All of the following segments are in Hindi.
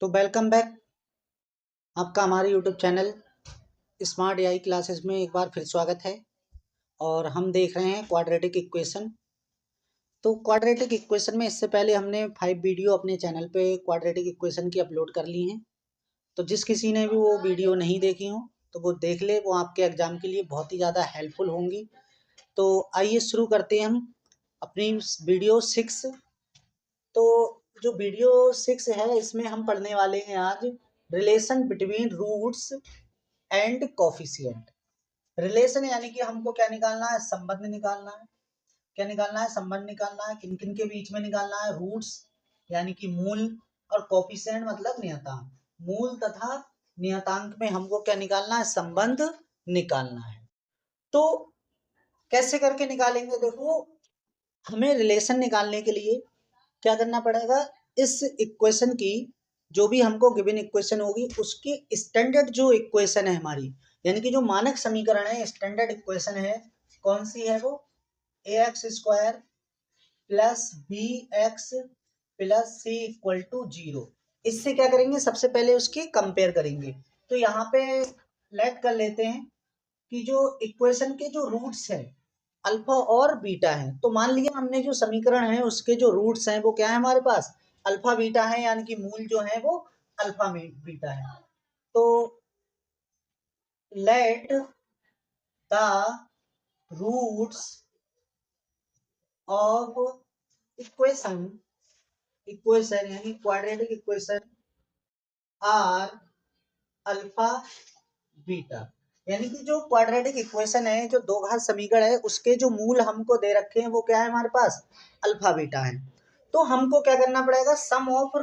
तो वेलकम बैक आपका हमारे YouTube channel smart AI classes में एक बार फिर स्वागत है। और हम देख रहे हैं क्वाड्रेटिक इक्वेशन। तो क्वाड्रेटिक इक्वेशन में इससे पहले हमने 5 वीडियो अपने चैनल पे क्वाड्रेटिक इक्वेशन की अपलोड कर ली हैं। तो जिस किसी ने भी वो वीडियो नहीं देखी हो तो वो देख ले, वो आपके एग्जाम के लिए बहुत ही ज़्यादा हेल्पफुल होंगी। तो आइए शुरू करते हैं हम अपनी वीडियो 6। तो जो वीडियो 6 है इसमें हम पढ़ने वाले हैं आज relation between roots and coefficient. Relation यानी कि हमको क्या निकालना है, संबंध निकालना है। क्या निकालना है, संबंध निकालना है। किन किन के बीच में निकालना है, रूट्स यानी कि मूल, और कोफिशिएंट मतलब नियतांक। मूल तथा नियतांक में हमको क्या निकालना है, संबंध निकालना है। तो कैसे करके निकालेंगे, देखो हमें रिलेशन निकालने के लिए क्या करना पड़ेगा, इस इक्वेशन की जो भी हमको गिवन इक्वेशन होगी उसकी स्टैंडर्ड जो इक्वेशन है हमारी, यानी कि जो मानक समीकरण है, स्टैंडर्ड इक्वेशन है, कौन सी है वो, a x square plus b x plus c equal to 0। इससे क्या करेंगे, सबसे पहले उसकी कंपेयर करेंगे। तो यहाँ पे लेट कर लेते हैं कि जो इक्वेशन के जो रूट्स है अल्फा और बीटा है। तो मान लिया हमने जो समीकरण है उसके जो रूट्स हैं वो क्या है हमारे पास, अल्फा बीटा है, यानी कि मूल जो है वो अल्फा में बीटा है। तो let the roots of equation equation यानी quadratic equation are alpha beta. यानी कि जो क्वाड्रेटिक इक्वेशन है, जो दो घात समीकरण है, उसके जो मूल हमको दे रखे हैं वो क्या है हमारे पास, अल्फा बीटा है। तो हमको क्या करना पड़ेगा, सम ऑफ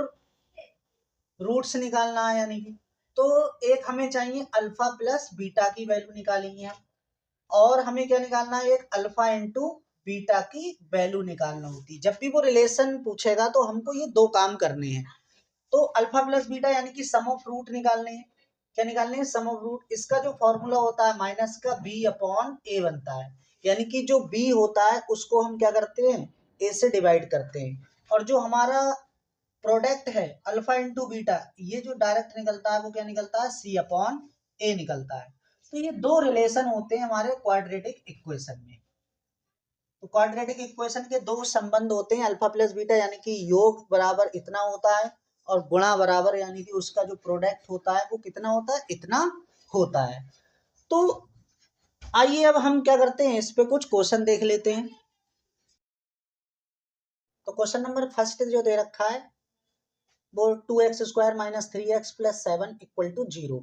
रूट्स निकालना है। यानी कि तो एक हमें चाहिए अल्फा प्लस बीटा की वैल्यू निकालेंगे हम, और हमें क्या निकालना है, एक अल्फा इंटू बीटा की वैल्यू निकालना होती है। जब भी वो रिलेशन पूछेगा तो हमको ये दो काम करने हैं। तो अल्फा प्लस बीटा यानी कि सम ऑफ रूट निकालने हैं। क्या निकालने हैं, सम ऑफ रूट। इसका जो फॉर्मूला होता है माइनस का बी अपॉन ए बनता है। यानी कि जो बी होता है उसको हम क्या करते हैं, ए से डिवाइड करते हैं। और जो हमारा प्रोडक्ट है अल्फा इंटू बीटा, ये जो डायरेक्ट निकलता है वो क्या निकलता है, सी अपॉन ए निकलता है। तो ये दो रिलेशन होते हैं हमारे क्वाड्रेटिक इक्वेशन में। तो क्वाड्रेटिक इक्वेशन के दो संबंध होते हैं, अल्फा प्लस बीटा यानी कि योग बराबर इतना होता है, और गुणा बराबर यानी कि उसका जो प्रोडक्ट होता है वो कितना होता है, इतना होता है। तो आइए अब हम क्या करते हैं, इस पे कुछ क्वेश्चन देख लेते हैं। तो क्वेश्चन नंबर फर्स्ट जो दे रखा है वो 2x² minus 3x plus 7 equal to 0।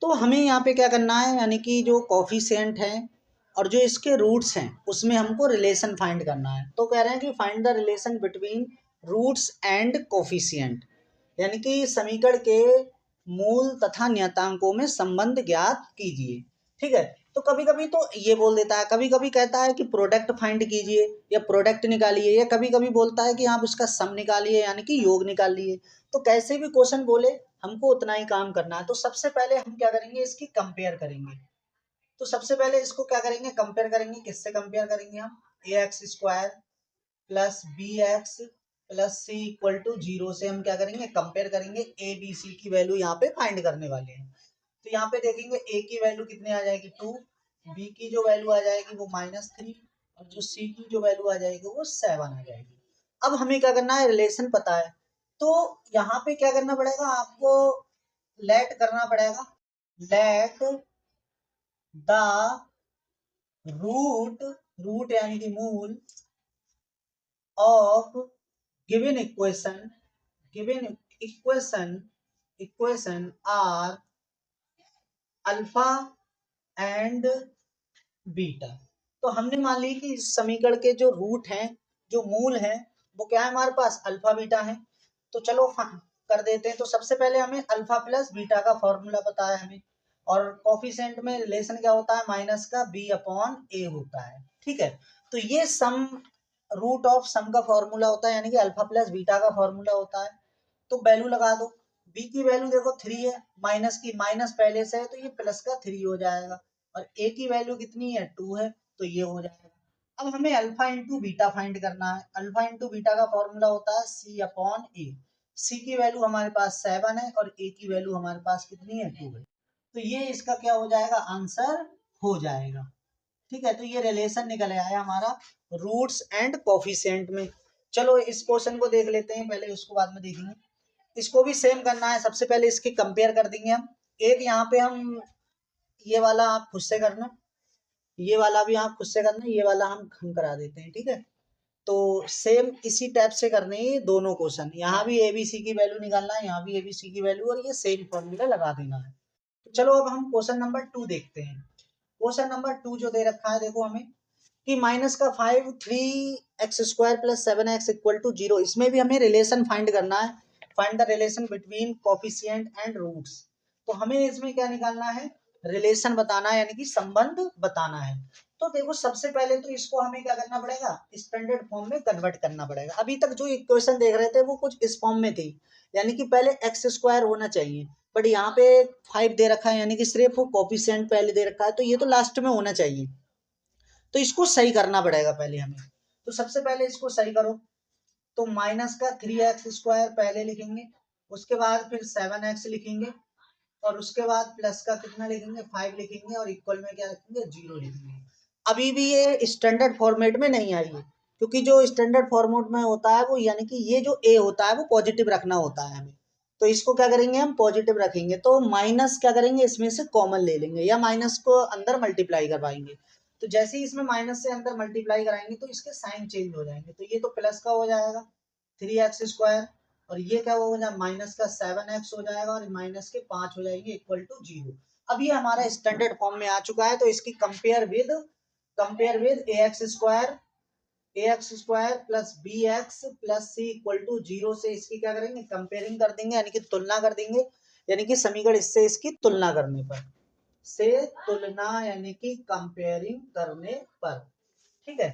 तो हमें यहाँ पे क्या करना है, यानी कि जो कॉफिशिएंट है और जो इसके रूट्स हैं उसमें हमको रिलेशन फाइंड करना है। तो कह रहे हैं कि find the relation between roots and coefficient, यानी कि समीकरण के मूल तथा नियतांकों में संबंध ज्ञात कीजिए। ठीक है। तो कभी कभी तो ये बोल देता है, कभी कभी कहता है कि प्रोडक्ट फाइंड कीजिए या प्रोडक्ट निकालिए, या कभी कभी बोलता है कि आप उसका सम निकालिए यानी कि योग निकालिए। तो कैसे भी क्वेश्चन बोले हमको उतना ही काम करना है। तो सबसे पहले हम क्या करेंगे, इसकी कंपेयर करेंगे। तो सबसे पहले इसको क्या करेंगे, कंपेयर करेंगे। किससे कंपेयर करेंगे हम, a x square plus b x plus c equal to 0 से हम क्या करेंगे, कंपेयर करेंगे। ए बी सी की वैल्यू यहाँ पे फाइंड करने वाले हैं। तो यहाँ पे देखेंगे ए की वैल्यू कितने आ जाएगी 2, बी की जो वैल्यू आ जाएगी वो -3, और जो सी की जो वैल्यू आ जाएगी वो 7 आ जाएगी। अब हमें क्या करना है, रिलेशन पता है। तो यहाँ पे क्या करना पड़ेगा आपको, लेट करना पड़ेगा। लेट द रूट, रूट यानी कि मूल, of given equation, given equation are alpha and beta. तो हमने मान ली कि इस समीकरण के जो रूट हैं, जो मूल हैं, वो क्या है हमारे पास, अल्फा बीटा है। तो चलो कर देते हैं। तो सबसे पहले हमें अल्फा प्लस बीटा का फॉर्मूला पता है हमें, और कोफिशिएंट में रिलेशन क्या होता है, माइनस का बी अपॉन ए होता है। ठीक है। तो ये सम, रूट ऑफ सम का फॉर्मूला होता है, यानी कि अल्फा प्लस बीटा का फॉर्मूला होता है। तो वैल्यू लगा दो। बी की वैल्यू देखो 3 है, माइनस की माइनस पहले से है तो ये प्लस का 3 हो जाएगा, और ए की वैल्यू कितनी है 2 है तो ये हो जाएगा। अब हमें अल्फा इंटू बीटा फाइंड करना है। अल्फा इंटू बीटा का फॉर्मूला होता है सी अपॉन ए। सी की वैल्यू हमारे पास 7 है और ए की वैल्यू हमारे पास कितनी है 2 है। तो ये इसका क्या हो जाएगा, आंसर हो जाएगा। ठीक है, तो ये रिलेशन निकल आया हमारा रूट्स एंड कोफिशिएंट में। चलो इस क्वेश्चन को देख लेते हैं पहले, उसको बाद में देखेंगे। इसको भी सेम करना है, सबसे पहले इसकी कंपेयर कर देंगे हम। एक यहाँ पे हम ये वाला आप खुद से करना, ये वाला भी आप खुद से करना, ये वाला हम करा देते हैं। ठीक है, तो सेम इसी टाइप से करने हैं दोनों क्वेश्चन। यहाँ भी एबीसी की वैल्यू निकालना है, यहाँ भी एबीसी की वैल्यू, और ये सेम फॉर्मूला लगा देना है। तो चलो अब हम क्वेश्चन नंबर 2 देखते हैं। क्वेश्चन नंबर 2 जो दे रखा है देखो हमें कि माइनस का 5 3x² + 7x = 0। इसमें भी हमें रिलेशन फाइंड करना है, find the relation between coefficient and roots. तो हमें इसमें क्या निकालना है, रिलेशन बताना है, यानी कि संबंध बताना है। तो देखो सबसे पहले तो इसको हमें क्या करना पड़ेगा, स्टैंडर्ड फॉर्म में कन्वर्ट करना पड़ेगा। अभी तक जो इक्वेशन देख रहे थे वो कुछ इस फॉर्म में थी, यानी कि पहले x² होना चाहिए, बट यहाँ पे 5 दे रखा है, यानी कि सिर्फ कोफिशिएंट पहले दे रखा है, तो ये तो लास्ट में होना चाहिए। तो इसको सही करना पड़ेगा पहले हमें। तो सबसे पहले इसको सही करो, तो माइनस का 3x² पहले लिखेंगे, उसके बाद फिर 7x लिखेंगे, और उसके बाद प्लस का कितना लिखेंगे 5 लिखेंगे, और इक्वल में क्या लिखेंगे 0 लिखेंगे। अभी भी ये स्टैंडर्ड फॉर्मेट में नहीं आई है, क्योंकि जो स्टैंडर्ड फॉर्मेट में होता है वो, यानी कि ये जो ए होता है वो पॉजिटिव रखना होता है हमें। तो इसको क्या करेंगे हम, पॉजिटिव रखेंगे। तो माइनस क्या करेंगे, इसमें से कॉमन ले लेंगे, या माइनस को अंदर मल्टीप्लाई करवाएंगे। तो जैसे ही इसमें माइनस से अंदर मल्टीप्लाई कराएंगे तो इसके साइन चेंज हो जाएंगे। तो ये तो प्लस का हो जाएगा 3x², और ये क्या हो जाएगा, माइनस का 7x हो जाएगा, और माइनस के 5 हो जाएंगे इक्वल टू 0। अब ये हमारा स्टैंडर्ड फॉर्म में आ चुका है। तो इसकी compare with ax square plus bx plus c equal to 0 से इसकी क्या करेंगे, कंपेयरिंग कर देंगे, यानी कि तुलना कर देंगे, यानी कि समीकरण इससे इसकी तुलना करने पर, से तुलना यानी कि कंपेयरिंग करने पर। ठीक है,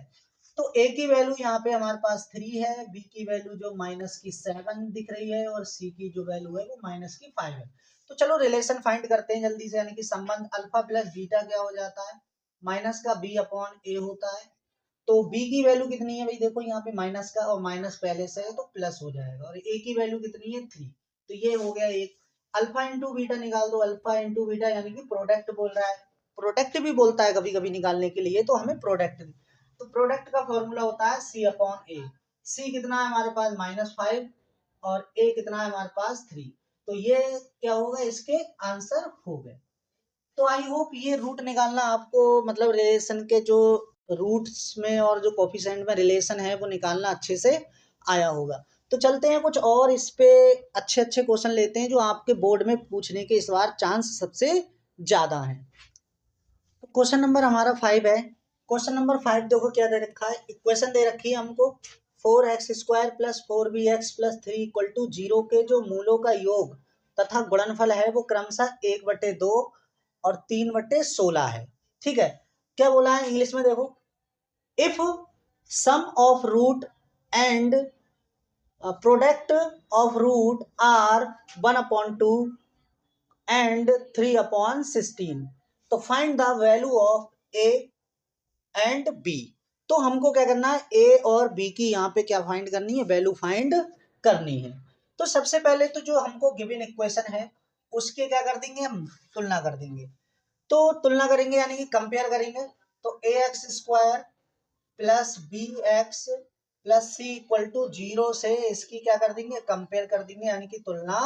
तो a की वैल्यू यहाँ पे हमारे पास 3 है, b की वैल्यू जो माइनस की 7 दिख रही है, और c की जो वैल्यू है वो माइनस की 5 है। तो चलो रिलेशन फाइंड करते हैं जल्दी से, यानी कि संबंध अल्फा प्लस बीटा क्या हो जाता है, माइनस का b/a होता है। तो b की वैल्यू कितनी है भाई, देखो यहाँ पे माइनस का, और माइनस पहले से है तो प्लस हो जाएगा, और a की वैल्यू कितनी है 3। तो ये हो गया एक। अल्फा इंटू बीटा निकाल दो, अल्फा इंटू बीटा यानी कि प्रोडक्ट बोल रहा है, प्रोडक्ट भी बोलता है कभी कभी निकालने के लिए, तो हमें प्रोडक्ट। तो प्रोडक्ट का फॉर्मूला होता है c/a। c कितना है हमारे पास -5, और a कितना है हमारे पास 3। तो ये क्या होगा, इसके आंसर हो गए। तो आई होप ये रूट निकालना आपको, मतलब रिलेशन के जो रूट्स में और जो कोफिशिएंट में रिलेशन है वो निकालना अच्छे से आया होगा। तो चलते हैं कुछ और इस पे अच्छे अच्छे क्वेश्चन लेते हैं जो आपके बोर्ड में पूछने के इस बार चांस सबसे ज्यादा है। तो क्वेश्चन नंबर हमारा 5 है। क्वेश्चन नंबर 5 देखो क्या दे रखा है, इक्वेशन दे रखी है हमको 4x² + 4bx + 3 = 0 के जो मूलों का योग तथा गुणनफल है वो क्रमशः 1/2 और 3/16 है। ठीक है, क्या बोला है इंग्लिश में देखो, if sum of root and product of root are 1/2 and 3/16, तो find the value of a and b. तो हमको क्या करना है, ए और बी की यहाँ पे क्या फाइंड करनी है, वैल्यू फाइंड करनी है। तो सबसे पहले तो जो हमको गिवन इक्वेशन है उसके क्या कर देंगे, हम तुलना कर देंगे। तो तुलना करेंगे यानी कि कंपेयर करेंगे। तो ax² plus bx plus c equal to 0 से इसकी क्या कर देंगे, कंपेयर कर देंगे, यानी कि तुलना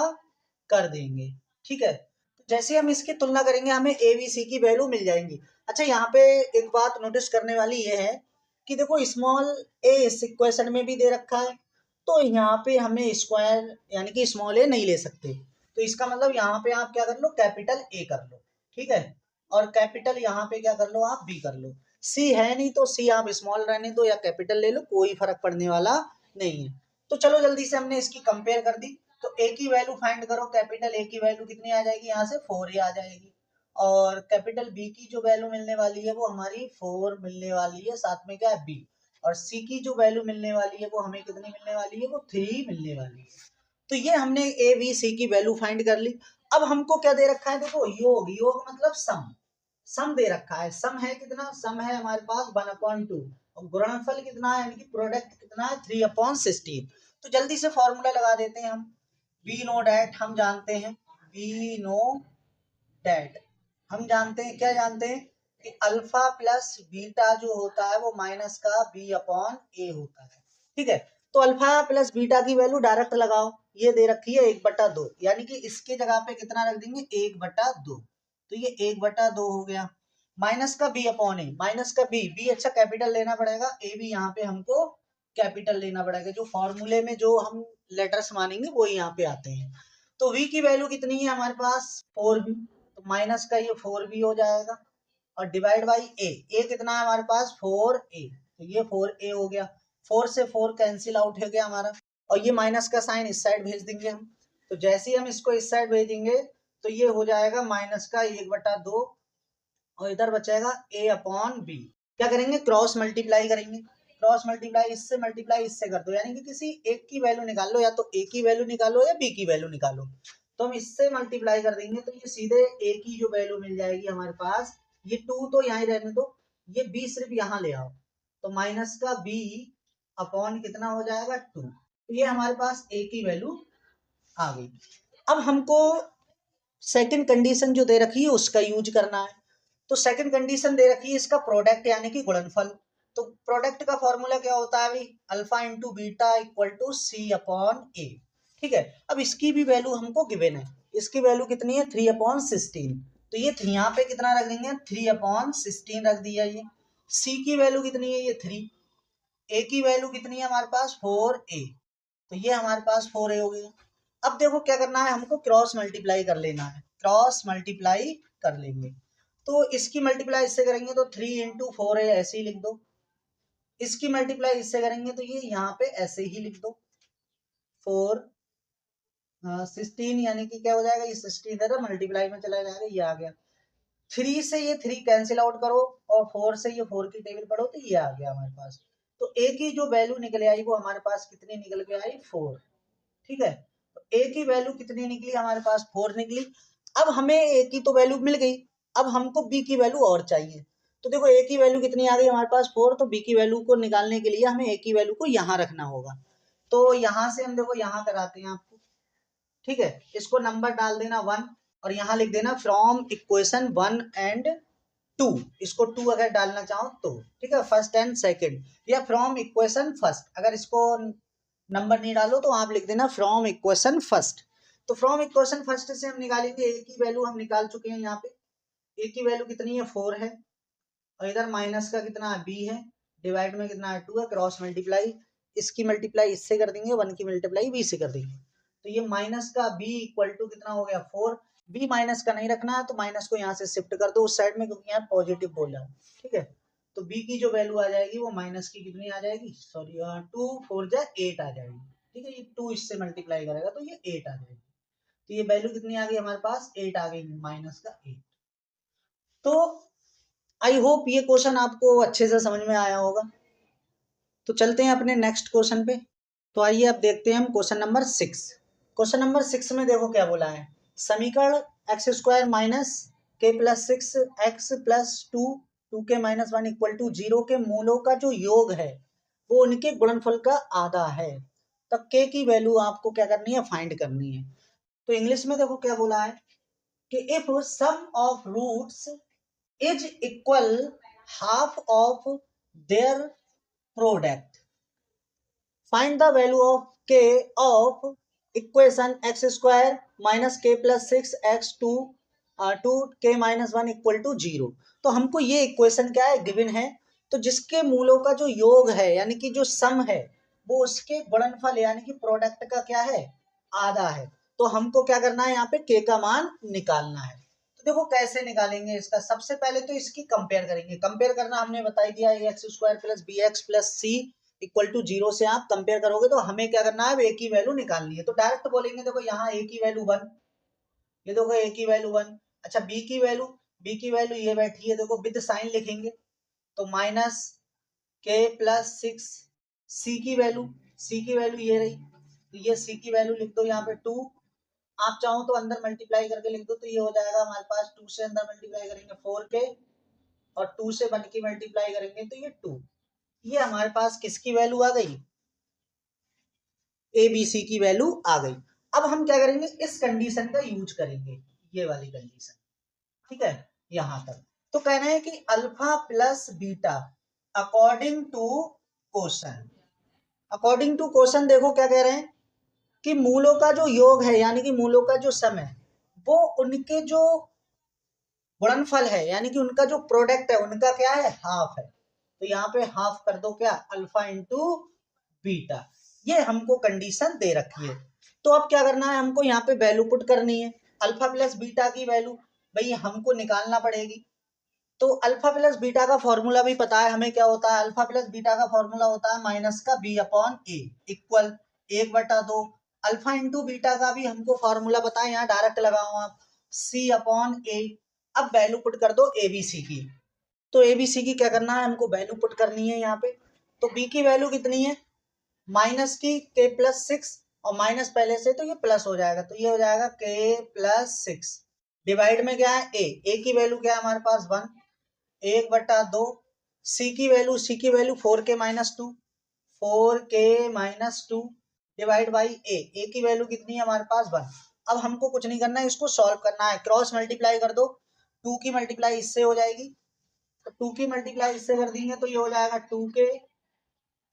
कर देंगे। ठीक है, जैसे हम इसकी तुलना करेंगे हमें ए बी सी की वैल्यू मिल जाएंगी। अच्छा, यहाँ पे एक बात नोटिस करने वाली ये है कि देखो स्मॉल ए इस इक्वेशन में भी दे रखा है, तो यहाँ पे हमें स्क्वायर यानी कि स्मॉल ए नहीं ले सकते। तो इसका मतलब यहाँ पे आप क्या कर लो, कैपिटल ए कर लो। ठीक है, और कैपिटल यहाँ पे क्या कर लो, आप बी कर लो। सी है नहीं तो सी आप स्मॉल रहने दो या कैपिटल ले लो, कोई फर्क पड़ने वाला नहीं है। तो चलो जल्दी से हमने इसकी कंपेयर कर दी। तो ए की वैल्यू फाइंड करो, कैपिटल ए की वैल्यू कितनी आ जाएगी, यहाँ से 4 आ जाएगी, और कैपिटल बी की जो वैल्यू मिलने वाली है वो हमारी 4 मिलने वाली है, साथ में क्या है बी, और सी की जो वैल्यू मिलने वाली है वो हमें कितनी मिलने वाली है, वो 3 मिलने वाली है। तो ये हमने ए बी सी की वैल्यू फाइंड कर ली। अब हमको क्या दे रखा है, देखो योग, योग मतलब सम दे रखा है। सम है कितना, सम है हमारे पास 1/2, और गुणनफल कितना है, यानी कि प्रोडक्ट कितना है 3/16। तो जल्दी से फॉर्मूला लगा देते हैं हम। वी नो डैट हम जानते हैं, वी नो डैट हम जानते हैं, क्या जानते हैं कि अल्फा प्लस बीटा जो होता है वो माइनस का बी अपॉन ए होता है। ठीक है, तो अल्फा प्लस बीटा की वैल्यू डायरेक्ट लगाओ, ये दे रखी है 1/2, यानी कि इसके जगह पे कितना रख देंगे 1/2, तो ये 1/2 हो गया। माइनस का बी अपॉन ए, माइनस का बी, बी अच्छा कैपिटल लेना पड़ेगा, ए भी यहाँ पे हमको कैपिटल लेना पड़ेगा, जो फॉर्मूले में जो हम लेटर्स मानेंगे वो यहाँ पे आते हैं। तो v की वैल्यू कितनी है हमारे पास 4v, तो माइनस का ये 4v हो जाएगा और डिवाइड बाई ए कितना है हमारे पास 4a, तो ये 4a हो गया, 4 से 4 कैंसिल आउट हो गया हमारा, और ये माइनस का साइन इस साइड भेज देंगे हम। तो जैसे ही हम इसको इस साइड भेजेंगे तो ये हो जाएगा माइनस का 1/2 और इधर बचेगा a अपॉन बी। क्या करेंगे क्रॉस मल्टीप्लाई करेंगे, क्रॉस मल्टीप्लाई इससे कर दो, यानी कि किसी एक की वैल्यू निकाल लो, या तो a की वैल्यू निकालो या b की वैल्यू निकालो। तो हम इससे मल्टीप्लाई कर देंगे तो ये सीधे a की जो वैल्यू मिल जाएगी हमारे पास, ये 2 तो यहाँ ही रहने दो, ये b सिर्फ यहाँ ले आओ, तो माइनस का b अपॉन कितना हो जाएगा 2, तो ये हमारे पास a की वैल्यू आ गई। अब हमको सेकंड कंडीशन जो दे रखी है उसका यूज करना है। तो सेकंड कंडीशन दे रखी है इसका प्रोडक्ट यानी कि गुणनफल। तो प्रोडक्ट का फॉर्मूला क्या होता है भाई, alpha into beta equal to c upon a. ठीक है, अब इसकी भी वैल्यू हमको गिवन है, इसकी वैल्यू कितनी है 3/16, तो ये यहाँ पे कितना रख देंगे 3/16 रख दिया। ये सी की वैल्यू कितनी है ये 3, ए की वैल्यू कितनी है हमारे पास 4a, तो ये हमारे पास 4a हो गया। अब देखो क्या करना है हमको, क्रॉस मल्टीप्लाई कर लेना है, क्रॉस मल्टीप्लाई कर लेंगे। तो इसकी मल्टीप्लाई इससे करेंगे तो 3 × 4a ऐसे ही लिख दो, इसकी मल्टीप्लाई इससे करेंगे तो ये यहाँ पे ऐसे ही लिख दो 4 16, यानी कि क्या हो जाएगा ये 16 इधर मल्टीप्लाई में चला जाएगा, ये आ गया। 3 से ये 3 कैंसिल आउट करो और 4 से ये 4 की टेबल पढ़ो तो ये आ गया हमारे पास। तो a की जो वैल्यू निकल आई वो हमारे पास कितनी निकल के आई 4। ठीक है, तो a की वैल्यू कितनी निकली हमारे पास 4 निकली। अब हमें a की तो वैल्यू मिल गई, अब हमको b की वैल्यू और चाहिए। तो देखो a की वैल्यू कितनी आ गई हमारे पास 4, तो b की वैल्यू को निकालने के लिए हमें a की वैल्यू को यहाँ रखना होगा। तो यहाँ से हम देखो यहाँ कराते हैं आपको। ठीक है, इसको नंबर डाल देना 1 और यहाँ लिख देना फ्रॉम इक्वेशन 1 एंड 2, इसको 2 अगर डालना चाहो तो। ठीक है, फर्स्ट एंड सेकंड, या फ्रॉम इक्वेशन फर्स्ट, अगर इसको नंबर नहीं डालो तो आप लिख देना फ्रॉम इक्वेशन फर्स्ट। तो फ्रॉम इक्वेशन फर्स्ट से हम निकालेंगे ए की वैल्यू, हम निकाल चुके हैं यहाँ पे, ए की वैल्यू कितनी है 4 है और इधर माइनस का कितना है बी है, डिवाइड में कितना है 2 है, क्रॉस मल्टीप्लाई, इसकी मल्टीप्लाई इससे कर देंगे, 1 की मल्टीप्लाई बी से कर देंगे, तो ये माइनस का बी इक्वल टू कितना हो गया 4। बी माइनस का नहीं रखना है तो माइनस को यहाँ से शिफ्ट कर दो उस साइड में, क्योंकि यहाँ पॉजिटिव बोल रहा है। ठीक है, तो बी की जो वैल्यू आ जाएगी वो माइनस की कितनी आ जाएगी, सॉरी 2 4 जा 8 आ जाएगी। ठीक है, ये 2 इससे मल्टीप्लाई करेगा तो ये 8 आ जाएगी, तो ये वैल्यू कितनी आ गई हमारे पास 8 आ गई, माइनस का 8। तो आई होप ये क्वेश्चन आपको अच्छे से समझ में आया होगा। तो चलते हैं अपने नेक्स्ट क्वेश्चन पे। तो आइए अब देखते हैं हम क्वेश्चन नंबर 6। क्वेश्चन नंबर 6 में देखो क्या बोला है, समीकरण x² minus k plus 6 x plus 2 2k-1 equal to 0 के मूलों का जो योग है वो उनके गुणनफल का आधा है। तब k की वैल्यू आपको क्या करनी है, फाइंड करनी है। तो इंग्लिश में देखो क्या बोला है कि if sum of roots is equal half of their product, find the value of k of equation x² minus k plus 6x 2k-1 equal to 0। तो हमको ये इक्वेशन क्या है गिवन है, तो जिसके मूलों का जो योग है यानी कि जो सम है वो उसके गुणनफल यानी कि प्रोडक्ट का क्या है आधा है। तो हमको क्या करना है यहाँ पे k का मान निकालना है। तो देखो कैसे निकालेंगे इसका, सबसे पहले तो इसकी कंपेयर करेंगे, कंपेयर करना हमने बता दिया x² plus b x plus c equal to 0 से आप कंपेयर करोगे तो हमें क्या करना है ए की वैल्यू निकालनी है। तो डायरेक्ट बोलेंगे देखो यहाँ ए की वैल्यू 1, ये देखो ए की वैल्यू 1। अच्छा बी की वैल्यू ये बैठी है देखो विद साइन लिखेंगे, तो माइनस के प्लस 6। सी की वैल्यू ये रही, तो ये सी की वैल्यू लिख दो यहाँ पे 2, आप चाहो तो अंदर मल्टीप्लाई करके लिख दो, तो ये हो जाएगा हमारे पास 2 से अंदर मल्टीप्लाई करेंगे 4k और 2 से 1 की मल्टीप्लाई करेंगे तो ये 2। ये हमारे पास किसकी वैल्यू आ गई, ए बी सी की वैल्यू आ गई। अब हम क्या करेंगे, इस कंडीशन का यूज करेंगे, ये वाली कंडीशन, ठीक है, यहां तक। तो कह रहे हैं कि alpha plus beta according to question, according to question देखो क्या कह रहे हैं कि मूलों का जो योग है यानी कि मूलों का जो सम है वो उनके जो गुणनफल है यानी कि उनका जो प्रोडक्ट है उनका क्या है, हाफ है। तो यहाँ पे हाफ कर दो क्या, अल्फा इंटू बीटा, ये हमको कंडीशन दे रखी है। तो अब क्या करना है, हमको यहाँ पे वैल्यू पुट करनी है, अल्फा प्लस बीटा की वैल्यू भाई हमको निकालना पड़ेगी। तो अल्फा प्लस बीटा का फॉर्मूला भी पता है हमें, क्या होता है, अल्फा प्लस बीटा का फॉर्मूला होता है माइनस का बी अपॉन ए इक्वल 1/2। अल्फा इंटू बीटा का भी हमको फॉर्मूला पता है, यहाँ डायरेक्ट लगाओ आप, सी अपॉन ए। अब वैल्यू पुट कर दो एबीसी की। तो एबीसी की क्या करना है, हमको वैल्यू पुट करनी है यहाँ पे। तो बी की वैल्यू कितनी है, माइनस की के प्लस 6, और माइनस पहले से तो ये प्लस हो जाएगा, तो ये हो जाएगा के प्लस 6 डिवाइड में क्या है ए की वैल्यू क्या है हमारे पास 1, 1/2। सी की value 4k-2, 4k-2 divide by ए की वैल्यू कितनी है हमारे पास 1। अब हमको कुछ नहीं करना है, इसको सॉल्व करना है, क्रॉस मल्टीप्लाई कर दो, 2 की मल्टीप्लाई इससे हो जाएगी, तो 2 की मल्टीप्लाई इससे कर देंगे तो ये हो जाएगा 2k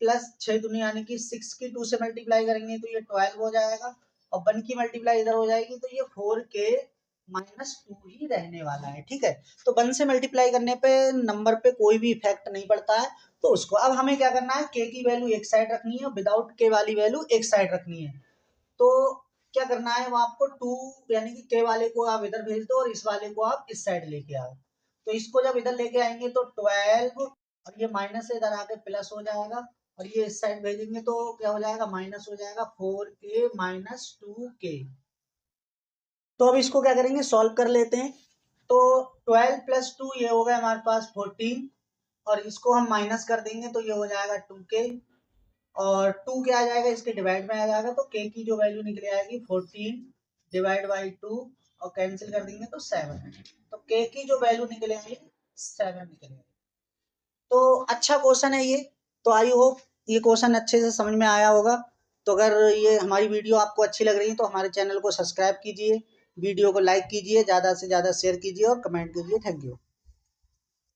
प्लस 6 दूनी यानी कि 6 की 2 से मल्टीप्लाई करेंगे तो ये 12 हो जाएगा, और 1 की मल्टीप्लाई इधर हो जाएगी तो ये 4k-2 ही रहने वाला है, ठीक है। तो 1 से मल्टीप्लाई करने पे नंबर पे कोई भी इफेक्ट नहीं पड़ता है, तो उसको अब हमें क्या करना है, k की वैल्यू एक साइड रखनी है, विदाउट k वाली वैल्यू एक साइड रखनी है। तो क्या करना है, वो आपको 2 यानी कि k वाले को आप इधर भेज दो और इस वाले को आप इस साइड लेके आओ। तो इसको जब इधर लेके आएंगे तो 12 और ये माइनस से इधर आके प्लस हो जाएगा, और ये इस साइड भेजेंगे तो क्या हो जाएगा, माइनस हो जाएगा, 4k-2k। तो अब इसको क्या करेंगे, सॉल्व कर लेते हैं। तो 12 प्लस 2 ये हो गया हमारे पास 14, और इसको हम माइनस कर देंगे तो ये हो जाएगा 2k, और 2 क्या आ जाएगा, इसके डिवाइड में आ जाएगा, तो k की जो वैल्यू निकल आएगी 14 डिवाइड बाई 2, और कैंसिल कर देंगे तो 7। तो k की जो वैल्यू निकल आएगी 7 निकल आएगी। तो अच्छा क्वेश्चन है ये। तो आई होप ये क्वेश्चन अच्छे से समझ में आया होगा। तो अगर ये हमारी वीडियो आपको अच्छी लग रही है तो हमारे चैनल को सब्सक्राइब कीजिए, वीडियो को लाइक कीजिए, ज़्यादा से ज़्यादा शेयर कीजिए और कमेंट कीजिए। Thank you.